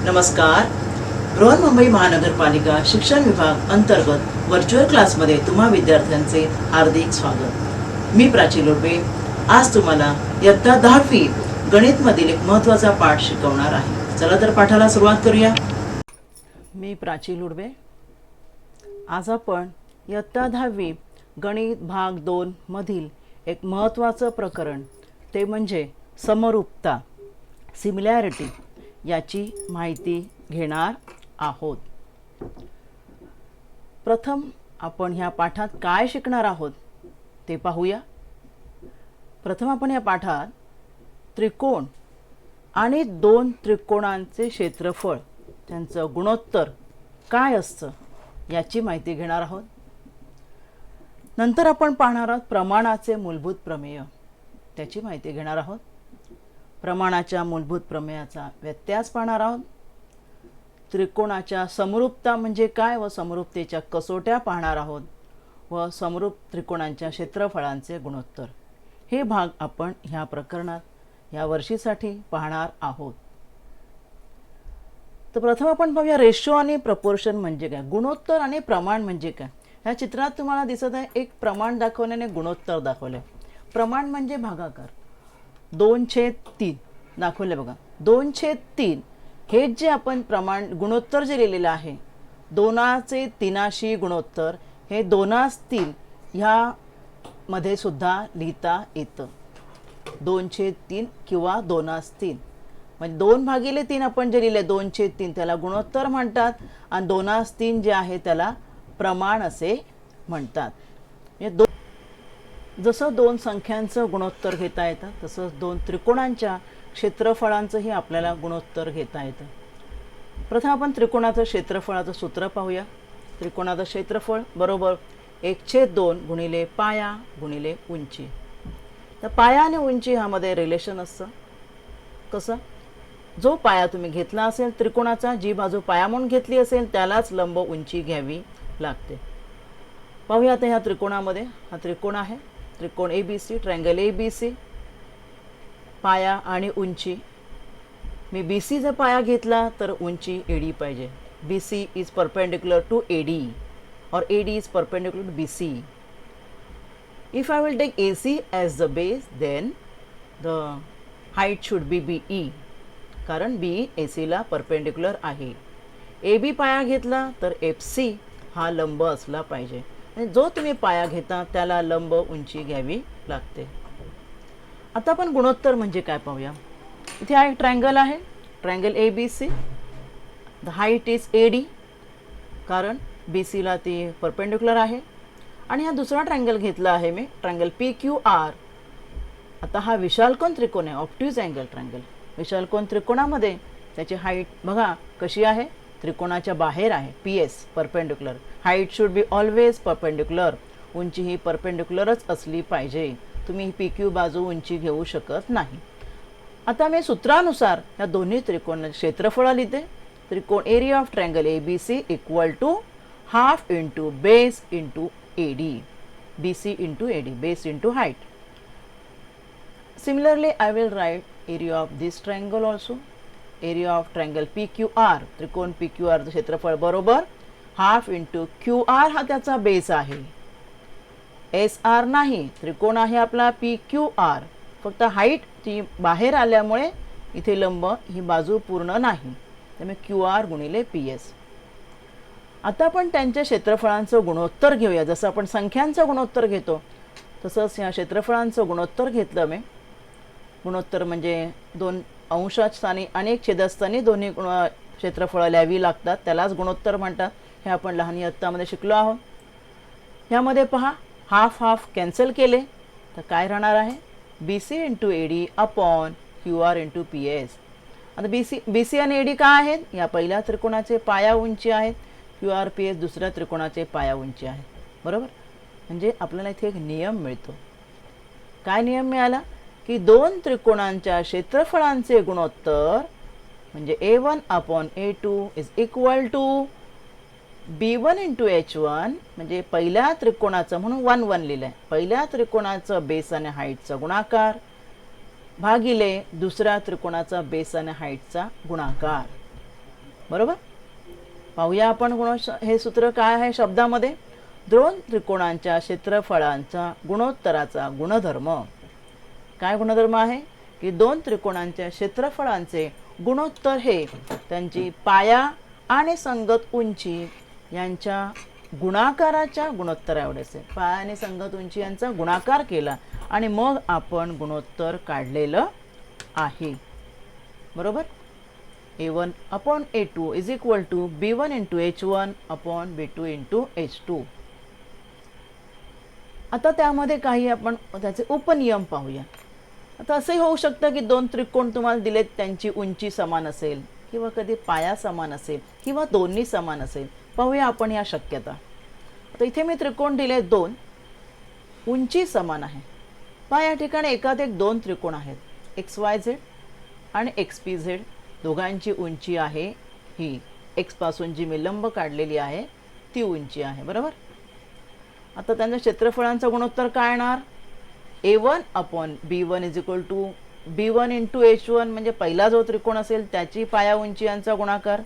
नमस्कार. बृहन्मुंबई महानगरपालिका शिक्षण विभाग अंतर्गत व्हर्च्युअल क्लासमध्ये तुम्हा विद्यार्थ्यांचे हार्दिक स्वागत. मी प्राची लोडबे आज तुम्हाला इयत्ता 10वी गणित मधील एक महत्त्वाचा पाठ शिकवणार आहे. चला तर पाठाला सुरुवात करूया. मी प्राची लोडबे. आज आपण इयत्ता 10वी गणित भाग 2 मधील एक महत्त्वाचं प्रकरण ते म्हणजे समरूपता, सिमिलॅरिटी याची माहिती घेणार आहोत. प्रथम आपण ह्या पाठात काय शिकणार आहोत ते पाहूया. प्रथम आपण या पाठात त्रिकोण आणि दोन त्रिकोणांचे क्षेत्रफळ त्यांचं गुणोत्तर काय असतं याची माहिती घेणार आहोत. नंतर आपण पाहणार आहोत प्रमाणाचे मूलभूत प्रमेय, त्याची माहिती घेणार आहोत. प्रमाणाच्या मूलभूत प्रमेयाचा व्यत्यास पाहणार आहोत. त्रिकोणाच्या समरूपता म्हणजे काय व समरूपतेच्या कसोट्या पाहणार आहोत व समरूप त्रिकोणांच्या क्षेत्रफळांचे गुणोत्तर हे भाग आपण ह्या प्रकरणात या वर्षीसाठी पाहणार आहोत. तर प्रथम आपण पाहूया रेशो आणि प्रपोर्शन म्हणजे काय, गुणोत्तर आणि प्रमाण म्हणजे काय. ह्या चित्रात तुम्हाला दिसत आहे एक प्रमाण दाखवल्याने गुणोत्तर दाखवले. प्रमाण म्हणजे भागाकार. 2/3 दाखवले बघा. 2/3 हे जे आपण प्रमाण गुणोत्तर जे लिहिलेलं आहे 2/3 गुणोत्तर हे 2/3 ह्या मध्ये सुद्धा लिहिता येतं. 2/3 किंवा 2/3 म्हणजे 2/3 आपण जे लिहिले 2/3 त्याला गुणोत्तर म्हणतात आणि 2/3 जे आहे त्याला प्रमाण असे म्हणतात. जसं दोन संख्यांचं गुणोत्तर घेता येतं तसंच दोन त्रिकोणांच्या क्षेत्रफळांचंही आपल्याला गुणोत्तर घेता येतं. प्रथम आपण त्रिकोणाचं क्षेत्रफळाचं सूत्र पाहूया. त्रिकोणाचं क्षेत्रफळ बरोबर 1/2 गुणिले पाया गुणिले उंची. तर पाया आणि उंची ह्यामध्ये रिलेशन असतं. कसं, जो पाया तुम्ही घेतला असेल त्रिकोणाचा, जी बाजू पाया म्हणून घेतली असेल त्यालाच लंब उंची घ्यावी लागते. पाहूया आता ह्या त्रिकोणामध्ये, हा त्रिकोण आहे, त्रिकोण ABC, ट्रायंगल ABC, पाया आणि उंची. मी BC जर पाया घेतला तर उंची AD पाहिजे. BC is perpendicular to AD or AD is perpendicular to BC. If I will take AC as the base, then the height should be BE, कारण BE AC ला परपेंडिक्युलर आहे. AB पाया घेतला तर FC हा लंब असला पाहिजे. जो तुम्ही पाया घेता त्याला लंब उंची घ्यावी लागते. आता आपण गुणोत्तर म्हणजे काय पाहूया. इथे हा एक ट्रायंगल आहे, triangle ABC. The height is AD कारण BC ला ती परपेंडिक्युलर आहे. आणि हा दुसरा ट्रायंगल घेतला आहे मी, ट्रायंगल PQR. आता हा विशालकोन त्रिकोण आहे, ऑब्ट्यूज अँगल ट्रायंगल. विशालकोन त्रिकोणामध्ये त्याची हाईट बघा कशी आहे, त्रिकोणाच्या बाहेर आहे, PS perpendicular. Height should be always perpendicular. उंची ही परपेंडिक्युलरच असली पाहिजे. तुम्ही PQ बाजू उंची घेऊ शकत नाही. आता मी सूत्रानुसार या दोन्ही त्रिकोणाचे क्षेत्रफळ लिहिते. त्रिकोण area of triangle ABC equal to half into base into AD, BC into AD, base into height. Similarly I will write area of this triangle also. Area of triangle PQR, त्रिकोण PQR चं क्षेत्रफळ बरोबर half into QR हा त्याचा base आहे, SR नाही. त्रिकोण आहे आपला PQR, फक्त हाईट ती बाहेर आल्यामुळे इथे लंब ही बाजू पूर्ण नाही, त्यामुळे QR गुणिले PS. आता आपण त्यांच्या क्षेत्रफळांचं गुणोत्तर घेऊया. जसं आपण संख्यांचं गुणोत्तर घेतो तसंच या क्षेत्रफळांचं गुणोत्तर घेतलं मी. गुणोत्तर म्हणजे दोन अंशस्थानी अनेक छेदस्थानी दोन्ही क्षेत्रफळं लिहावी लागतात, त्यालाच गुणोत्तर म्हणतात. हे आपण लहान इयत्तामध्ये शिकलो आहोत. ह्यामध्ये पहा हाफ हाफ कॅन्सल केले तर काय राहणार आहे, BC into AD upon QR into PS. आता BC आणि AD काय आहेत, या पहिल्या त्रिकोणाचे पाया उंची आहेत, QR PS दुसऱ्या त्रिकोणाचे पाया उंची आहेत. बरोबर, म्हणजे आपल्याला इथे एक नियम मिळतो. काय नियम मिळाला की दोन त्रिकोणांच्या क्षेत्रफळांचे गुणोत्तर म्हणजे A1 upon A2 is equal to B1 into H1, म्हणजे पहिल्या त्रिकोणाचं म्हणून 1 1 लिहिलं आहे, पहिल्या त्रिकोणाचं बेस आणि हाईटचा गुणाकार भागिले दुसऱ्या त्रिकोणाचा बेस आणि हाईटचा गुणाकार. बरोबर. पाहूया आपण हे सूत्र काय आहे शब्दामध्ये. दोन त्रिकोणांच्या क्षेत्रफळांचा गुणोत्तराचा गुणधर्म. काय गुणधर्म आहे की दोन त्रिकोणांच्या क्षेत्रफळांचे गुणोत्तर हे त्यांची पाया आणि संगत उंची यांच्या गुणाकाराच्या गुणोत्तर एवढेच आहे. पाया आणि संगत उंची यांचा गुणाकार केला आणि मग आपण गुणोत्तर काढलेलं आहे. बरोबर. a1 upon a2 is equal to b1 into h1 upon b2 into h2. आता त्यामध्ये काही आपण त्याचे उपनियम पाहूया. आता असंही होऊ शकतं की दोन त्रिकोण तुम्हाला दिलेत, त्यांची उंची समान असेल किंवा कधी पाया समान असेल किंवा दोन्ही समान असेल. पाहूया आपण या शक्यता. आता इथे मी त्रिकोण दिले दोन, उंची समान आहे. पहा या ठिकाणी एकात एक दोन त्रिकोण आहेत, XYZ आणि XPZ. दोघांची उंची आहे ही, एक्स पासून जी मी लंब काढलेली आहे ती उंची आहे. बरोबर. आता त्यांच्या क्षेत्रफळांचा गुणोत्तर काय येणार. a1 upon b1 is equal to b1 into h1 म्हणजे पहिला जो त्रिकोण असेल त्याची पाया उंची यांचा गुणाकार,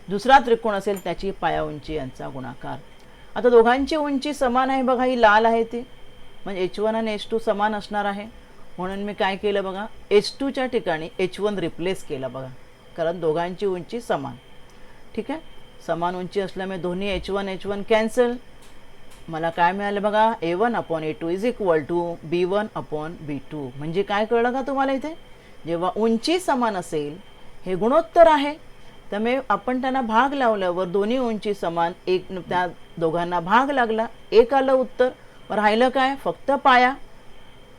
दुसरा त्रिकोण असेल त्याची पाया उंची यांचा गुणाकार. आता दोघांची उंची समान आहे बघा, ही लाल आहे ती, म्हणजे h1 आणि h2 समान असणार आहे. म्हणून मी काय केलं बघा, h2च्या ठिकाणी h1 रिप्लेस केला बघा, कारण दोघांची उंची समान. ठीक आहे. समान उंची असल्यामुळे दोन्ही h1 कॅन्सल. मला काय मिळालं बघा, a1 upon a2 is equal to b1 upon b2. म्हणजे काय कळलं का तुम्हाला इथे, जेव्हा उंची समान असेल हे गुणोत्तर आहे, त्यामुळे आपण त्यांना भाग लावल्यावर दोन्ही उंची समान, एक त्या दोघांना भाग लागला, एक आलं उत्तर. राहिलं काय, फक्त पाया.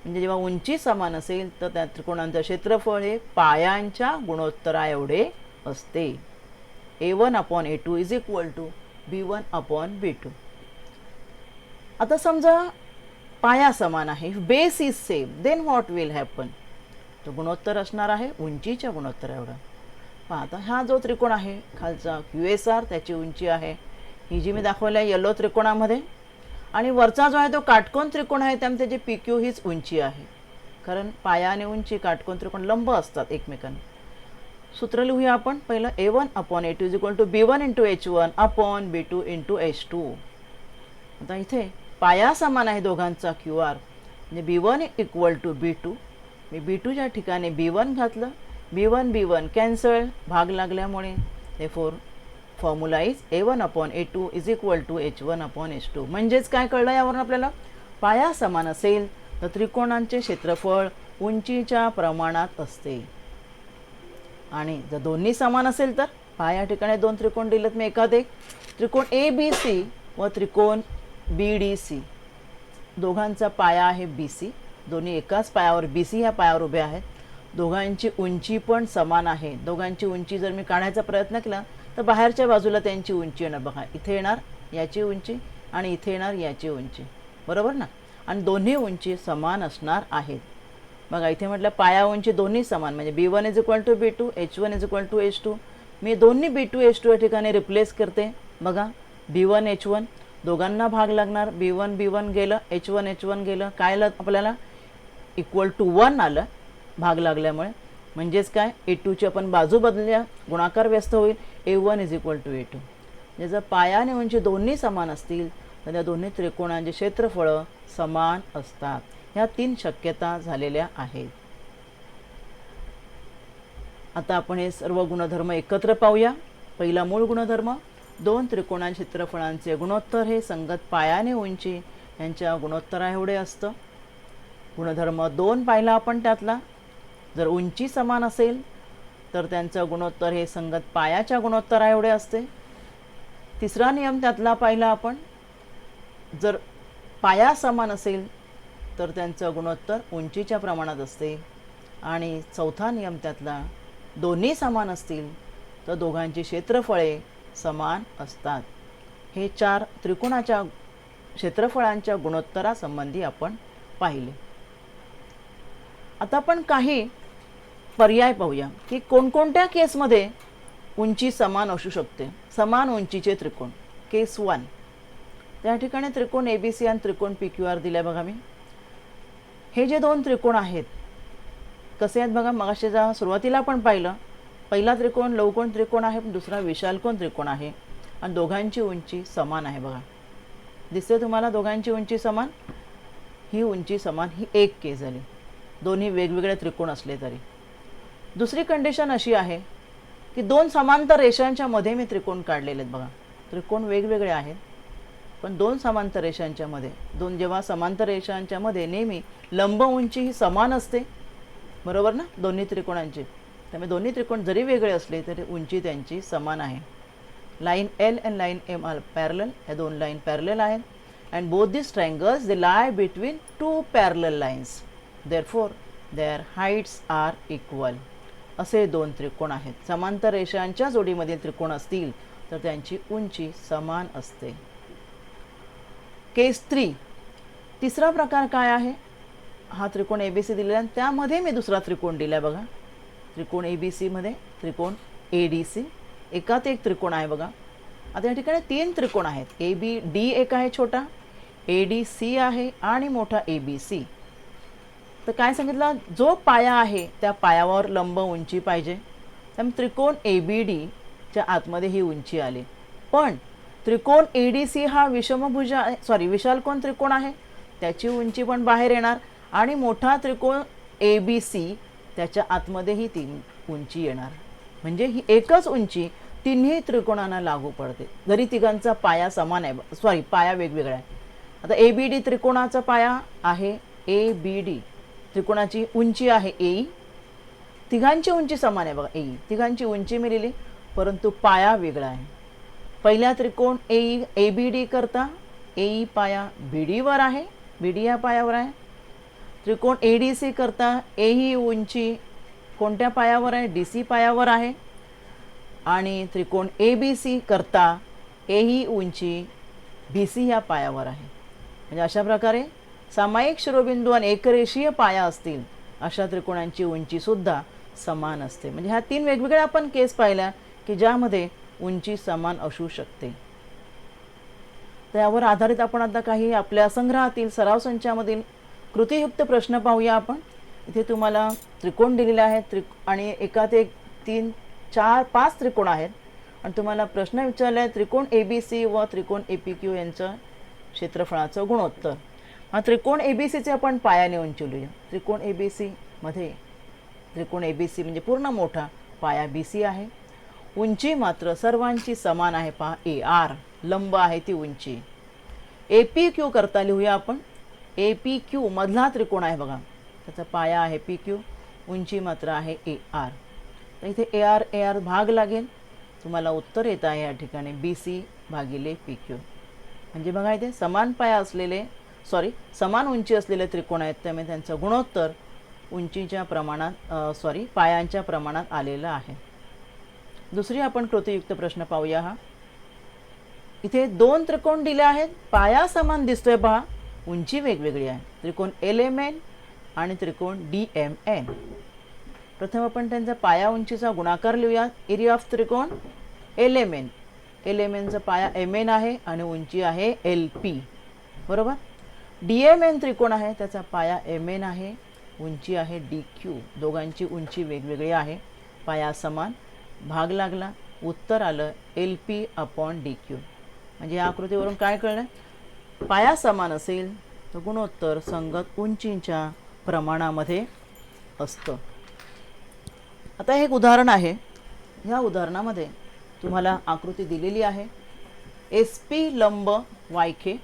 म्हणजे जेव्हा उंची समान असेल तर त्या त्रिकोणांचं क्षेत्रफळ हे पायांच्या गुणोत्तरा एवढे असते. a1 upon a2 is equal to b1 upon b2. आता समजा पाया समान आहे, base is same, then what will happen. तो गुणोत्तर असणार आहे उंचीच्या गुणोत्तर एवढा. पहा आता हा जो त्रिकोण आहे खालचा QSR, त्याची उंची आहे ही जी मी दाखवली आहे येलो त्रिकोणामध्ये, आणि वरचा जो आहे तो काटकोन त्रिकोण आहे, त्यामुळे त्याची PQ हीच उंची आहे, कारण पाया आणि उंची काटकोन त्रिकोण लंब असतात एकमेकांना. सूत्र लिहूया आपण. पहिलं a1 upon a2 is equal to b1 into h1 upon b2 into h2. आता इथे पाया समान आहे दोघांचा QR, म्हणजे b1 इक्वल टू b2. मी b2च्या ठिकाणी b1 घातलं, b1 कॅन्सल, भाग लागल्यामुळे. Therefore formula is a1 upon a2 is equal to h1 upon h2. म्हणजेच काय कळलं यावरून आपल्याला, पाया समान असेल तर त्रिकोणांचे क्षेत्रफळ उंचीच्या प्रमाणात असते. आणि जर दोन्ही समान असेल तर पाया ठिकाणी दोन त्रिकोण दिलेत मी एकात एक, त्रिकोण ABC व त्रिकोण BDC. दोघांचा पाया आहे BC, दोन्ही एकाच पायावर BC ह्या पायावर उभे आहेत. दोघांची उंची पण समान आहे. दोघांची उंची जर मी काढायचा प्रयत्न केला तर बाहेरच्या बाजूला त्यांची उंची येणार बघा, इथे येणार याची उंची आणि इथे येणार याची उंची. बरोबर ना. आणि दोन्ही उंची समान असणार आहेत. बघा इथे म्हटलं पाया उंची दोन्ही समान, म्हणजे b1 is equal to b2, h1 is equal to h2. मी दोन्ही b2 h2 या ठिकाणी रिप्लेस करते. बघा b1 h1 दोघांना भाग लागणार, b1 गेलं, h1 गेलं, काय आलं आपल्याला, इक्वल टू 1 आलं भाग लागल्यामुळे. म्हणजेच काय, a2ची आपण बाजू बदलल्या, गुणाकार व्यस्त होईल, a1 is equal to a2. ज्याचा पाया आणि उंची दोन्ही समान असतील तर त्या दोन्ही त्रिकोणांचे क्षेत्रफळ समान असतात. ह्या 3 शक्यता झालेल्या आहेत. आता आपण हे सर्व गुणधर्म एकत्र पाहूया. पहिला मूळ गुणधर्म, दोन त्रिकोणांच्या क्षेत्रफळांचे गुणोत्तर हे संगत पाया आणि उंची यांच्या गुणोत्तरा एवढे असतं. गुणधर्म 2 पाहिला आपण त्यातला, जर उंची समान असेल तर त्यांचं गुणोत्तर हे संगत पायाच्या गुणोत्तरा एवढे असते. तिसरा नियम त्यातला पाहिला आपण, जर पाया समान असेल तर त्यांचं गुणोत्तर उंचीच्या प्रमाणात असते. आणि चौथा नियम त्यातला, दोन्ही समान असतील तर दोघांची क्षेत्रफळे समान असतात. हे 4 त्रिकोणाच्या क्षेत्रफळांच्या गुणोत्तरासंबंधी आपण पाहिले. आता आपण काही पर्याय पाहूया की कोणकोणत्या केसमध्ये उंची समान असू शकते. समान उंचीचे त्रिकोण केस 1, त्या ठिकाणी त्रिकोण ABC आणि त्रिकोण PQR दिल्या बघा मी. हे जे दोन त्रिकोण आहेत कसे आहेत बघा, मगाशी सुरुवातीला आपण पाहिलं पहिला त्रिकोण लवकोण त्रिकोण आहे, पण दुसरा विशालकोण त्रिकोण आहे आणि दोघांची उंची समान आहे. बघा दिसते तुम्हाला दोघांची उंची समान, ही उंची समान, ही 1K झाली, दोन्ही वेगवेगळे त्रिकोण असले तरी. दुसरी कंडिशन अशी आहे की दोन समांतर रेषांच्या मध्ये मी त्रिकोण काढलेले आहेत. बघा त्रिकोण वेगवेगळे आहेत, पण दोन समांतर रेषांच्या मध्ये, जेव्हा समांतर रेषांच्या मध्ये नेहमी लंब उंची ही समान असते, बरोबर ना, दोन्ही त्रिकोणांची. त्यामुळे दोन्ही त्रिकोण जरी वेगळे असले तरी उंची त्यांची समान आहे. Line L and line M are parallel, या दोन लाईन पॅरलल आहेत. And both this triangles they lie between two parallel lines, therefore their heights are equal. असे दोन त्रिकोण आहेत. समांतर रेषांच्या जोडीमध्ये त्रिकोण असतील तर त्यांची उंची समान असते. केस 3, तिसरा प्रकार काय आहे? हा त्रिकोण ABC दिलेला आहे, त्यामध्ये मी दुसरा त्रिकोण दिला आहे. बघा त्रिकोण ABC मध्ये त्रिकोण ADC, एकात एक त्रिकोण आहे. बघा आता या ठिकाणी 3 त्रिकोण आहेत. ABD एक आहे छोटा, ADC आहे आणि मोठा ABC. तर काय सांगितलं, जो पाया आहे त्या पायावर लंब उंची पाहिजे. त्यामुळे त्रिकोण ABD च्या आतमध्ये ही उंची आली. पण त्रिकोण ADC हा विशालकोण त्रिकोण आहे, त्याची उंची पण बाहेर येणार आणि मोठा त्रिकोण ABC त्याच्या आतमध्येही ती उंची येणार. म्हणजे ही एकच उंची तिन्ही त्रिकोणांना लागू पडते, जरी तिघांचा पाया समान आहे, पाया वेगवेगळा आहे. आता ABD त्रिकोणाचा पाया आहे ABD, त्रिकोणाची उंची आहे AE, तिघांची उंची समान आहे. बघा AE, तिघांची उंची मिळाली परंतु पाया वेगळा आहे. पहिल्या त्रिकोण ABD करता AE पाया BD वर आहे, BD या पायावर आहे. त्रिकोण ADC करता AE उंची कोणत्या पायावर आहे? DC पायावर आहे. आणि त्रिकोण ABC करता AE उंची BC या पायावर आहे. म्हणजे अशा प्रकारे सामायिक शिरोबिंदू आणि एकरेषीय पाया असतील अशा त्रिकोणांची उंची सुद्धा समान असते. म्हणजे ह्या 3 वेगवेगळ्या आपण केस पाहिल्या की ज्यामध्ये उंची समान असू शकते. त्यावर आधारित आपण आता काही आपल्या संग्रहातील सराव संचामधील कृतीयुक्त प्रश्न पाहूया आपण. इथे तुम्हाला त्रिकोण दिलेले आहेत आणि एकात एक 3, 4, 5 त्रिकोण आहेत आणि तुम्हाला प्रश्न विचारला आहे त्रिकोण ABC व त्रिकोण APQ यांचं क्षेत्रफळाचं गुणोत्तर. हा त्रिकोण ABCचे आपण पायाने उंची लिहूया. त्रिकोण ABC मध्ये त्रिकोण ABC म्हणजे पूर्ण मोठा पाया BC आहे, उंची मात्र सर्वांची समान आहे. पहा AR लंब आहे ती उंची. APQ करता लिहूया आपण. APQ मधला त्रिकोण आहे बघा, त्याचा पाया आहे PQ, उंची मात्र आहे AR. तर इथे AR भाग लागेल, तुम्हाला उत्तर येत आहे या ठिकाणी BC भागिले PQ. म्हणजे बघा इथे समान पाया असलेले समान उंची असलेले त्रिकोण आहेत, त्यामुळे त्यांचं गुणोत्तर उंचीच्या प्रमाणात पायांच्या प्रमाणात आलेलं आहे. दुसरी आपण कृतीयुक्त प्रश्न पाहूया. हा इथे 2 त्रिकोण दिले आहेत, पाया समान दिसतोय पहा, उंची वेगवेगळी आहे. त्रिकोण LMN आणि त्रिकोण DMN. प्रथम आपण त्यांचा पाया उंचीचा गुणाकार लिहूया. एरिया ऑफ त्रिकोण LMN, LMNचा पाया MN आहे आणि उंची आहे LP, बरोबर. DMN त्रिकोण आहे, त्याचा पाया MN आहे, उंची आहे DQ. दोघांची उंची वेगवेगळी आहे, पाया समान, भाग लागला, उत्तर आलं LP/DQ. म्हणजे या आकृतीवरून काय कळलं, पाया समान असेल तर गुणोत्तर संगत उंचीच्या प्रमाणामध्ये असतं. आता हे एक उदाहरण आहे. ह्या उदाहरणामध्ये तुम्हाला आकृती दिलेली आहे. SP लंब YK,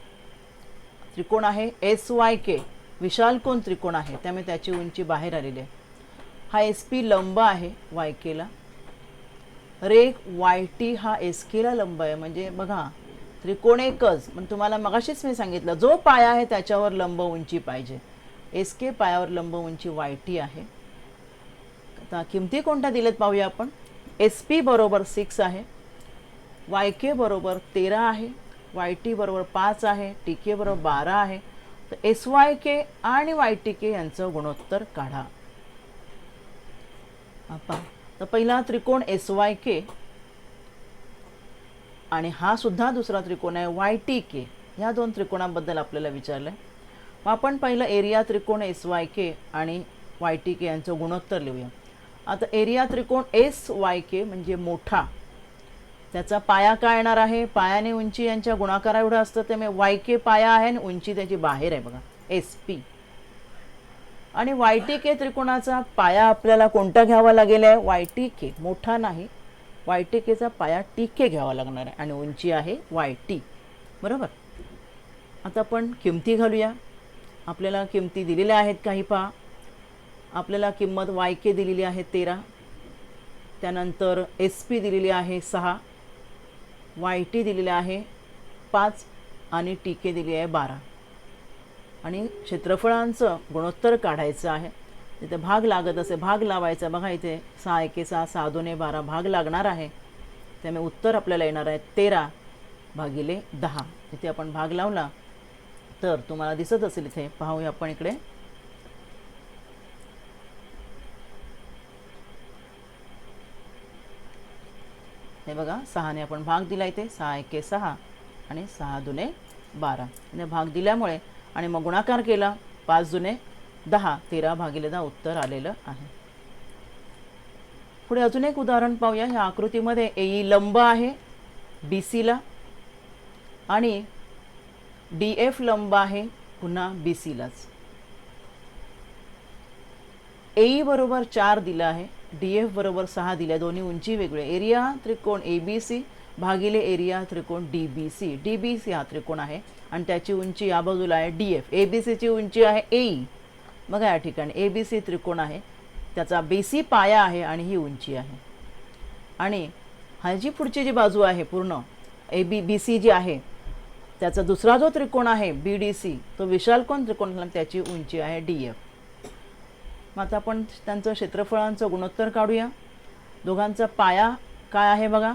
त्रिकोण आहे SYK, विशालकोन त्रिकोण आहे, त्यामुळे त्याची उंची बाहेर आलेली आहे. हा SP लंब आहे YK ला, रेघ YT हा SK ला लंब आहे. म्हणजे बघा त्रिकोण एकच, पण तुम्हाला मगाशीच मी सांगितलं जो पाया आहे त्याच्यावर लंब उंची पाहिजे. SK पायावर लंब उंची YT आहे. आता किमती कोणत्या दिलेत पाहूया आपण. SP बरोबर 6 आहे, YK बरोबर 13 आहे, YT बरोबर 5 आहे, TK बरोबर 12 आहे. तर SYK आणि YTK यांचं गुणोत्तर काढा. तर पहिला त्रिकोण SYK आणि हा सुद्धा दुसरा त्रिकोण आहे YTK. ह्या 2 त्रिकोणांबद्दल आपल्याला विचारलंय. मग आपण पहिलं एरिया त्रिकोण SYK आणि YTK यांचं गुणोत्तर लिहूया. आता एरिया त्रिकोण एस वाय के म्हणजे मोठा, त्याचा पाया काय येणार आहे, पायाने उंची यांच्या गुणाकारा एवढं असतं, त्यामुळे वाय के पाया आहे आणि उंची त्याची बाहेर आहे बघा एस पी. आणि वाय टी के त्रिकोणाचा पाया आपल्याला कोणता घ्यावा लागेल आहे, वाय टी के मोठा नाही, वाय टी केचा पाया टी के घ्यावा लागणार आहे आणि उंची आहे वाय टी. बरोबर. आता आपण किमती घालूया. आपल्याला किमती दिलेल्या आहेत काही पहा. आपल्याला किंमत वाय के दिलेली आहे 13, त्यानंतर एस पी दिलेली आहे 6, वाय टी दिलेली आहे 5 आणि टी के दिली आहे 12. आणि क्षेत्रफळांचं गुणोत्तर काढायचं आहे. तिथे भाग लागत असे भाग लावायचा बघा. इथे 6 एके 6 6 दोने 12 भाग लागणार आहे, त्यामुळे उत्तर आपल्याला येणार आहे 13 भागिले 10. इथे आपण भाग लावला तर तुम्हाला दिसत असेल, इथे पाहूया आपण इकडे. हे बघा 6ने आपण भाग दिला इथे 6 एके 6 आणि 6 दुने 12 ने भाग दिल्यामुळे आणि मग गुणाकार केला 5 दुने 10 13 भागिले 10 उत्तर आलेलं आहे. पुढे अजून एक उदाहरण पाहूया. ह्या आकृतीमध्ये एई लंब आहे बी सीला आणि डी एफ लंब आहे पुन्हा बी सीलाच. एई बरोबर 4 दिला आहे, डी एफ बरोबर 6 दिला, दोन्ही उंची वेगळे. एरिया त्रिकोण ए बी सी भागिले एरिया त्रिकोण D B C. D B C हा त्रिकोण आहे आणि त्याची उंची या बाजूला आहे डी एफ. ए बी सीची उंची आहे एई. बघा या ठिकाणी ए बी सी त्रिकोण आहे, त्याचा बी सी पाया आहे आणि ही उंची आहे. आणि हा जी पुढची जी बाजू आहे पूर्ण ए बी बी सी जी आहे, त्याचा दुसरा जो त्रिकोण आहे बी डी सी, तो विशालकोन त्रिकोण, त्याची उंची आहे डी एफ. मग आता आपण त्यांचं क्षेत्रफळांचं गुणोत्तर काढूया. दोघांचा पाया काय आहे बघा.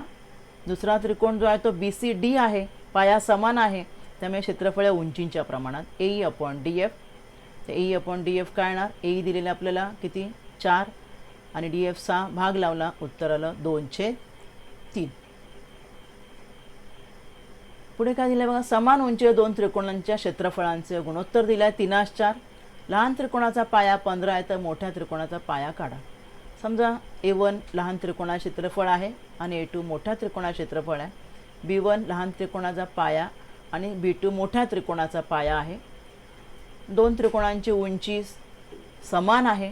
दुसरा त्रिकोण जो आहे तो बी सी डी आहे, पाया समान आहे, त्यामुळे क्षेत्रफळ उंचींच्या प्रमाणात एई अपॉन डी एफ. तर एई अपॉन डी एफ काय येणार, एई दिलेलं आपल्याला किती 4 आणि डी एफ 6, भाग लावला उत्तर आलं 2/3. पुढे काय दिलं बघा. समान उंची दोन त्रिकोणांच्या क्षेत्रफळांचे गुणोत्तर दिलं आहे 3/4. लहान त्रिकोणाचा पाया 15 आहे, तर मोठ्या त्रिकोणाचा पाया काढा. समजा A1 लहान त्रिकोणा क्षेत्रफळ आहे आणि A2 मोठ्या त्रिकोणा क्षेत्रफळ आहे. B1 लहान त्रिकोणाचा पाया आणि B2 मोठ्या त्रिकोणाचा पाया आहे. दोन त्रिकोणांची उंची समान आहे,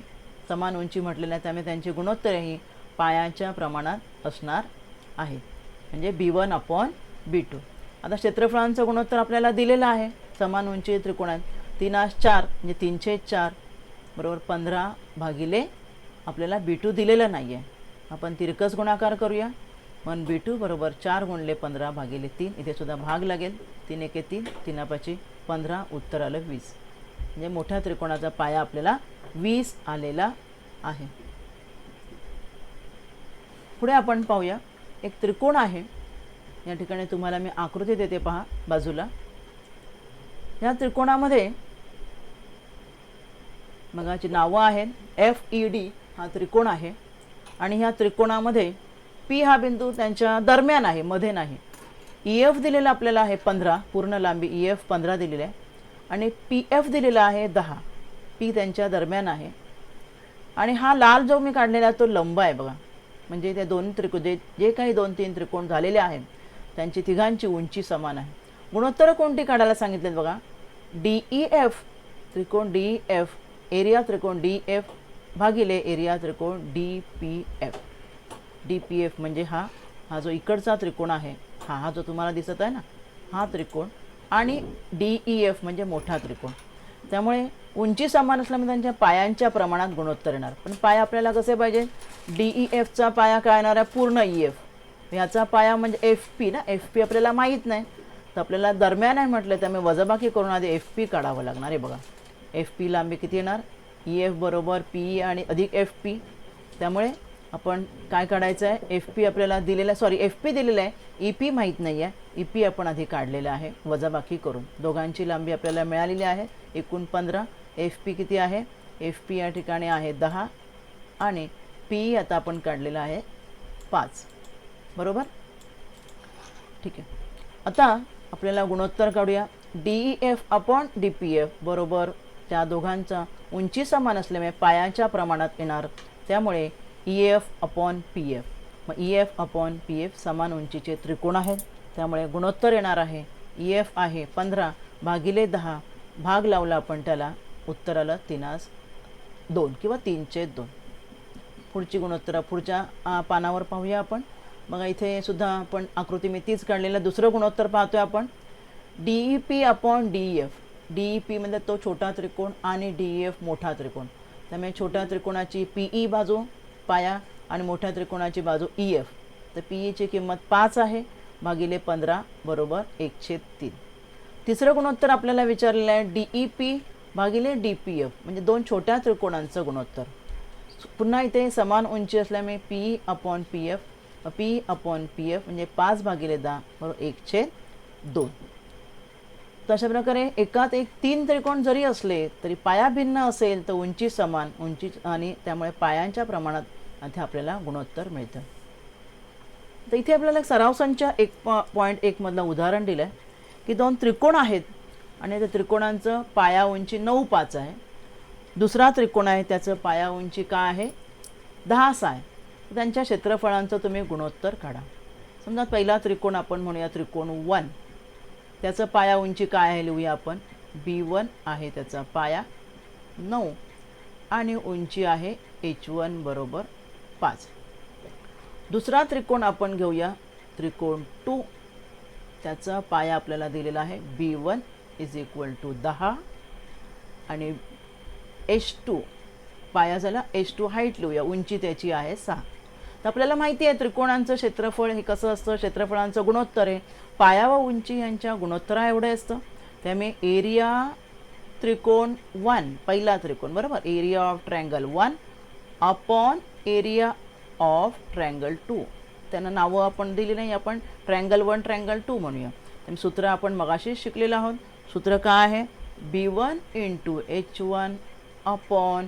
समान उंची म्हटलेलं आहे, त्यामुळे त्यांची गुणोत्तरे ही पायाच्या प्रमाणात असणार आहे, म्हणजे B1 अपॉन B2. आता क्षेत्रफळांचं गुणोत्तर आपल्याला दिलेलं आहे. समान उंची त्रिकोणात 3/4 म्हणजे 3/4 बरोबर 15 भागिले आपल्याला B2 दिलेलं नाही आहे. आपण तिरकस गुणाकार करूया. मग B2 बरोबर 4 गुणले 15 भागिले 3. इथे सुद्धा भाग लागेल. 3 एके 3 3 15 उत्तर आलं 20. म्हणजे मोठ्या त्रिकोणाचा पाया आपल्याला 20 आलेला आहे. पुढे आपण पाहूया. एक त्रिकोण आहे. या ठिकाणी तुम्हाला मी आकृती देते पहा बाजूला. या त्रिकोणामध्ये मगाची नावं आहेत. FED हा त्रिकोण आहे आणि ह्या त्रिकोणामध्ये P हा बिंदू त्यांच्या दरम्यान आहे, मध्ये नाही. EF दिलेला आपल्याला आहे 15, पूर्ण लांबी EF 15 दिलेली आहे आणि PF दिलेला आहे 10. P त्यांच्या दरम्यान आहे आणि हा लाल जो मी काढलेला तो लंब आहे बघा. म्हणजे त्या दोन त्रिकोण जे काही 2-3 त्रिकोण झालेले आहेत त्यांची तिघांची उंची समान आहे. गुणोत्तर कोणती काढायला सांगितलेत बघा. DEF त्रिकोण DEF, एरिया त्रिकोण DF भागिले एरिया त्रिकोण DPF. DPF म्हणजे हा जो इकडचा त्रिकोण आहे, हा जो तुम्हाला दिसत आहे ना, हा त्रिकोण आणि DEF म्हणजे मोठा त्रिकोण. त्यामुळे उंची समान असल्यामुळे त्यांच्या पायांच्या प्रमाणात गुणोत्तर येणार. पण पाया आपल्याला कसे पाहिजे. DEFचा पाया काय येणार आहे, पूर्ण EF. ह्याचा पाया म्हणजे FP ना, FP आपल्याला माहीत नाही, तर आपल्याला दरम्यान आहे म्हटलं, त्यामुळे वजाबाकी करून आधी FP काढावं लागणार आहे बघा. FP लांबी किती येणार, EF बरोबर PE आणि अधिक FP. त्यामुळे आपण काय काढायचं आहे, FP आपल्याला दिलेलं आहे, सॉरी FP दिलेलं आहे, EP माहीत नाही आहे, EP आपण आधी काढलेलं आहे वजाबाकी करून. दोघांची लांबी आपल्याला मिळालेली आहे एकूण 15. FP किती आहे, FP या ठिकाणी आहे 10 आणि PE आता आपण काढलेलं आहे 5. बरोबर, ठीक आहे. आता आपल्याला गुणोत्तर काढूया. DEF अपॉन DPF बरोबर त्या दोघांचा उंची समान असल्यामुळे पायाच्या प्रमाणात येणार. त्यामुळे E F upon P F. मग E F upon P F समान उंचीचे त्रिकोण आहेत, त्यामुळे गुणोत्तर येणार आहे ई एफ आहे 15 भागिले 10. भाग लावला आपण त्याला, उत्तर आलं 3/2 किंवा 3/2. पुढची गुणोत्तरं पुढच्या पानावर पाहूया आपण. बघा इथे सुद्धा आपण आकृती मी तीच काढलेलं दुसरं गुणोत्तर पाहतोय आपण. D E P upon D E F. D E P म्हणजे तो छोटा त्रिकोण आणि डी ई एफ मोठा त्रिकोण. त्यामुळे छोट्या त्रिकोणाची पी ई बाजू पाया आणि मोठ्या त्रिकोणाची बाजू ई एफ. तर पी ईची किंमत 5 आहे भागिले 15 बरोबर 1/3. तिसरं गुणोत्तर आपल्याला विचारलेलं आहे डी ई पी भागिले डी पी एफ म्हणजे दोन छोट्या त्रिकोणांचं गुणोत्तर. पुन्हा इथे समान उंची असल्यामुळे P upon P F. P upon P F म्हणजे 5 भागिले 10 बरोबर 1/2. तशा प्रकारे एकात एक 3 त्रिकोण जरी असले तरी पाया भिन्न असेल तर उंची समान उंची आणि त्यामुळे पायांच्या प्रमाणात इथे आपल्याला गुणोत्तर मिळतं. तर इथे आपल्याला सराव संच 1.1 मधलं उदाहरण दिलं आहे की दोन त्रिकोण आहेत आणि त्या त्रिकोणांचं पाया उंची 9.5 आहे. दुसरा त्रिकोण आहे त्याचं पाया उंची काय आहे 10 आहे. त्यांच्या क्षेत्रफळांचं तुम्ही गुणोत्तर काढा. समजा पहिला त्रिकोण आपण म्हणूया त्रिकोण 1. त्याचं पाया उंची काय आहे लिहूया आपण B1 आहे त्याचा पाया 9 आणि उंची आहे H1 बरोबर 5. दुसरा त्रिकोण आपण घेऊया त्रिकोण 2. त्याचा पाया आपल्याला दिलेला आहे B1 = 10 आणि H2 पाया झाला H2 हाईट लिहूया उंची त्याची आहे 6. तर आपल्याला माहिती आहे त्रिकोणांचं क्षेत्रफळ हे कसं असतं क्षेत्रफळांचं गुणोत्तर आहे पाया व उंची यांच्या गुणोत्तरा एवढे असतं. त्यामुळे एरिया त्रिकोण 1 पहिला त्रिकोण बरोबर area of triangle 1 upon area of triangle 2. त्यांना नावं आपण दिली नाही आपण ट्रायंगल 1 ट्रायंगल 2 म्हणूया. तर सूत्र आपण मगाशीच शिकलेलं आहोत. सूत्र काय आहे B1 × H1 upon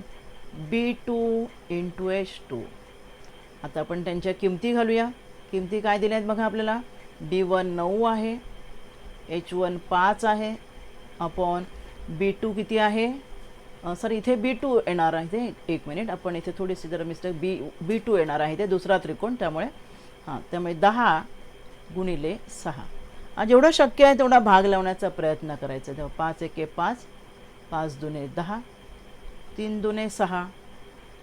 B2 × H2. आता आपण त्यांच्या किमती घालूया. किमती काय दिल्या आहेत बघा आपल्याला B1 9 आहे H1 5 आहे अपॉन B2 किती आहे सर इथे B2 येणार आहे. एक मिनिट आपण इथे थोडीशी जरा मिस्टेक B2 येणार आहे ते दुसरा त्रिकोण त्यामुळे त्यामुळे 10 गुणिले 6 जेवढं शक्य आहे तेवढा भाग लावण्याचा प्रयत्न करायचा. तेव्हा 5 × 1 = 5 5 × 2 = 10 3 × 2 = 6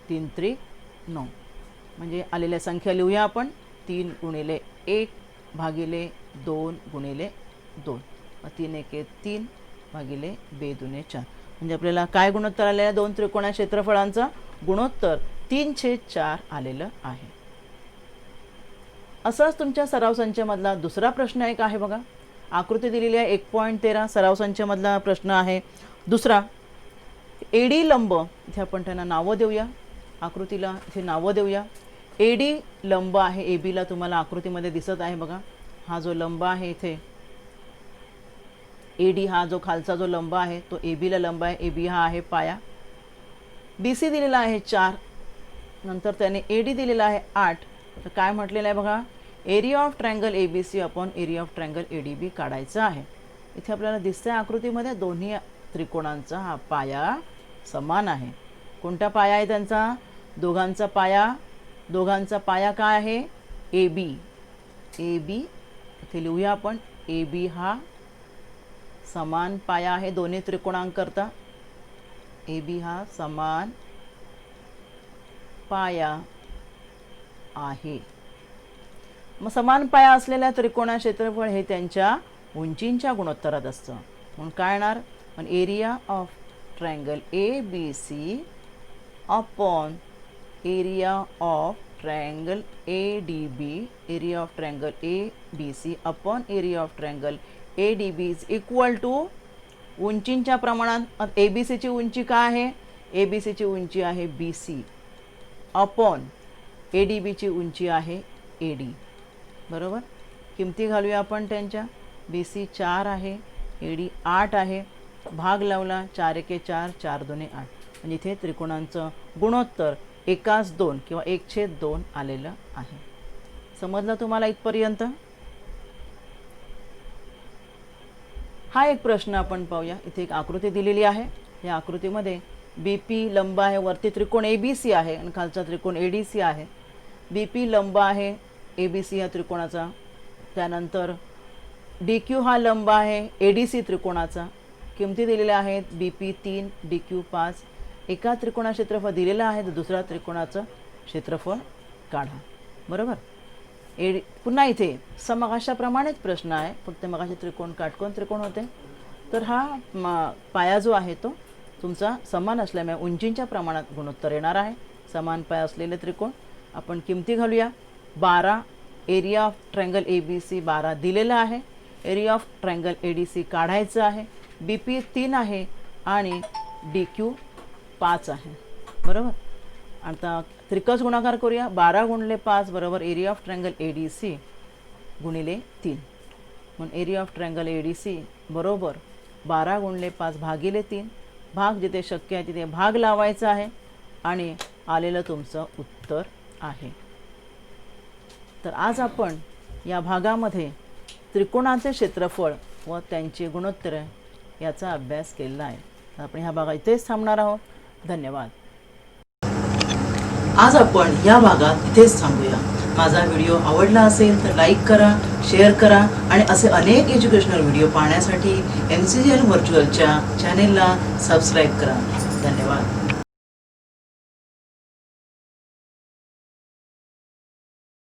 3 × 3 = 9. म्हणजे आलेल्या संख्या लिहूया आपण 3 × 1 भागिले 2 × 2 3 × 1 = 3 भागिले 2 × 2 = 4. म्हणजे आपल्याला काय गुणोत्तर आलेलं आहे दोन त्रिकोणा क्षेत्रफळांचं गुणोत्तर 3/4 आलेलं आहे. असंच तुमच्या सराव संचामधला दुसरा प्रश्न एक आहे बघा. आकृती दिलेली आहे 1.13 सराव संचामधला प्रश्न आहे दुसरा. एडी लंब इथे आपण त्यांना नावं देऊया आकृतीला इथे नावं देऊया. एडी लंब आहे एबीला तुम्हाला आकृतीमध्ये दिसत आहे बघा. हा जो लंब आहे इथे एडी हा जो खालचा जो लंब आहे तो एबीला लंब आहे. एबी हा आहे पाया. बीसी दिलेला आहे 4 नंतर त्याने एडी दिलेला आहे 8. तर काय म्हटलेलं आहे बघा area of triangle ABC upon area of triangle ADB काढायचं आहे. इथे आपल्याला दिसतंय आकृतीमध्ये दोन्ही त्रिकोणांचा हा पाया समान आहे. कोणता पाया आहे त्यांचा दोघांचा पाया काय आहे एबी. एबी इथे लिहूया आपण एबी हा समान पाया आहे दोन्ही त्रिकोणांकरता. एबी हा समान पाया आहे. मग समान पाया असलेल्या त्रिकोणा क्षेत्रफळ हे त्यांच्या उंचींच्या गुणोत्तरात असतं. म्हणून काय येणार पण area of triangle A B C upon area of triangle A D B area of triangle A B C upon area of triangle A D B is equal to उंचींच्या प्रमाणात ए बी सीची उंची काय आहे ए बी सीची उंची आहे B C upon A D बीची उंची आहे ए डी बरोबर. किमती घालूया आपण त्यांच्या. बी सी 4 आहे ए डी 8 आहे. भाग लावला 4 × 1 = 4 4 × 2 = 8. म्हणजे इथे त्रिकोणांचं गुणोत्तर 1/2 किंवा 1/2 आलेलं आहे. समजलं तुम्हाला इथपर्यंत. हा एक प्रश्न आपण पाहूया. इथे एक आकृती दिलेली आहे. या आकृतीमध्ये बी पी लंब आहे, वरती त्रिकोण ए बी सी आहे आणि खालचा त्रिकोण ए डी सी आहे. बी पी लंब आहे ए बी सी या त्रिकोणाचा. त्यानंतर डी क्यू हा लंब आहे ए डी सी त्रिकोणाचा. किमती दिलेल्या आहेत बी पी 3 डी क्यू 5. एका त्रिकोणा क्षेत्रफळ दिलेलं आहे तर दुसऱ्या त्रिकोणाचं क्षेत्रफळ काढा. बरोबर. पुन्हा इथे समकाशाप्रमाणेच प्रश्न आहे, फक्त मगाशी त्रिकोण काटकोन त्रिकोण होते, तर हा पाया जो आहे तो तुमचा समान असल्यामुळे उंचींच्या प्रमाणात गुणोत्तर येणार आहे. समान पाया असलेले त्रिकोण आपण किमती घालूया. 12 area of triangle A B C 12 दिलेला आहे. Area of triangle A D C काढायचं आहे. बी पी 3 आहे आणि डी क्यू 5 आहे. बरोबर. आता त्रिकस गुणाकार करूया. 12 गुणिले 5 बरोबर area of triangle A D C गुणिले 3. म्हणून area of triangle A D C बरोबर 12 गुणिले 5 भागिले 3. भाग जिथे शक्य आहे तिथे भाग लावायचा आहे आणि आलेलं तुमचं उत्तर आहे. तर आज आपण या भागामध्ये त्रिकोणाचे क्षेत्रफळ व त्यांची गुणोत्तरे याचा अभ्यास केलेला आहे. तर आपण ह्या भागात इथेच थांबणार आहोत. धन्यवाद. आज आपण या भागात इथेच थांबूया. माझा व्हिडिओ आवडला असेल तर लाईक करा, शेअर करा आणि असे अनेक एज्युकेशनल व्हिडिओ पाहण्यासाठी MCGL व्हर्च्युअलच्या चॅनेलला सबस्क्राईब करा. धन्यवाद.